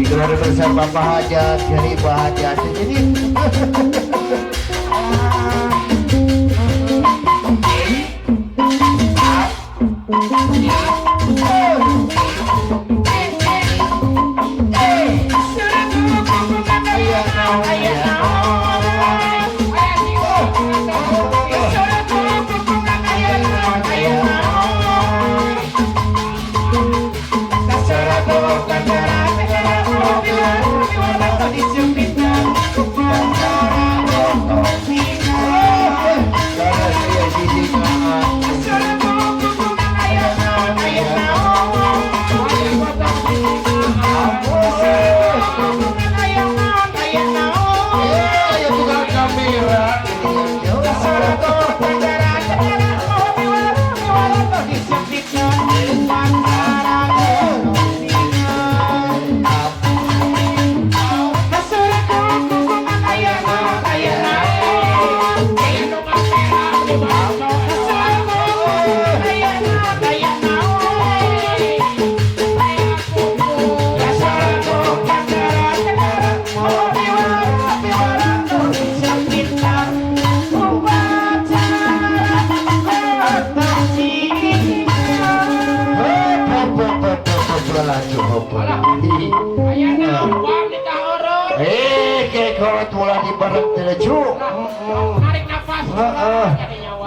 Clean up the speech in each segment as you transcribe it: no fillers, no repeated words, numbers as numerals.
keluarga besar Bapak Hajat jadi Pak Hajat jadi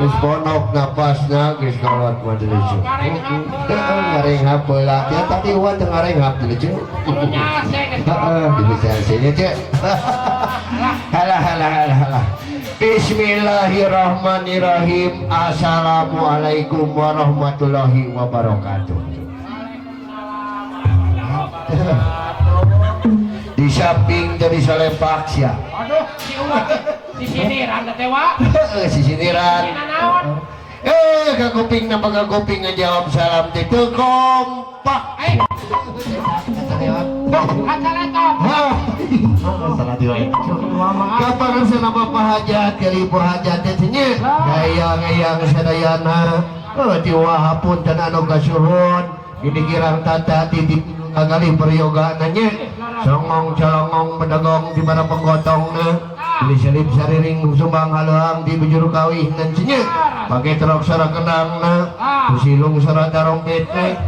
geus ponok napasna geus kolot mah deui cu. Ngarenghap heula dia tadi wan teu ngarenghap deui cu. Bisa sini cek. Halah. Bismillahirrahmanirrahim. Assalamualaikum warahmatullahi wabarakatuh. Di samping jadi selepak sia. Aduh, si umat si siniran teh wa. Si siniran. Ka kuping na baga kuping ngajawab salam teh teu kompak. Salah diwae. Kapan sana Bapak Hajat kali Ibu Hajat teh nya. Gayang sadayana. Tiwahapun dan anu kasuhun. Ini kirang tata titip kali peryoga nanya. Songong colongong pedagong di mana penggotongna. Di selip sariring sumbang haluang di bujur kawih dan cinya. Pakai truk sara kendangna. Silung sara tarompetna.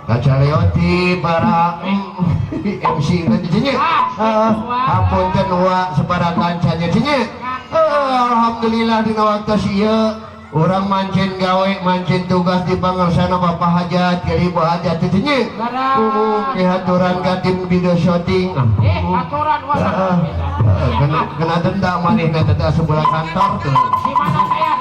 Kaca leoti para MC nanti cinya. Ampun kenua separakan saja cinya. Alhamdulillah dina waktu siya. Orang mancen gawe mancen tugas di pangarsana Bapak Hajat kali Ibu Hajat itu nya kehaturan katim video syuting aturan wah kena denda manehna teh sebelah kantor tuh di mana saya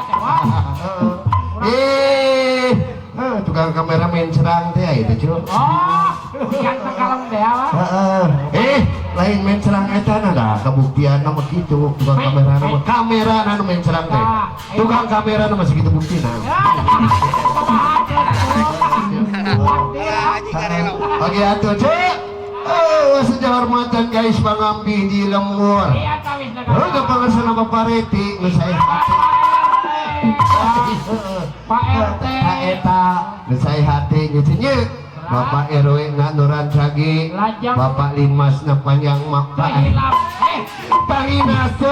tukang kameramen serang teh itu cu yang sekalem deh lain main serang eta nah kabuktian nama gitu tukang kamera anu main serang teh tukang kamera nama segitu buktina pagi atuh cek sejauh hormatan guys pangambi di lembur kepangasan Bapak Reti nusaihat Pak RT eta nusaihat gitu nya Bapak RW Nuran Cagi Bapak Limas na panjang makna Panginaso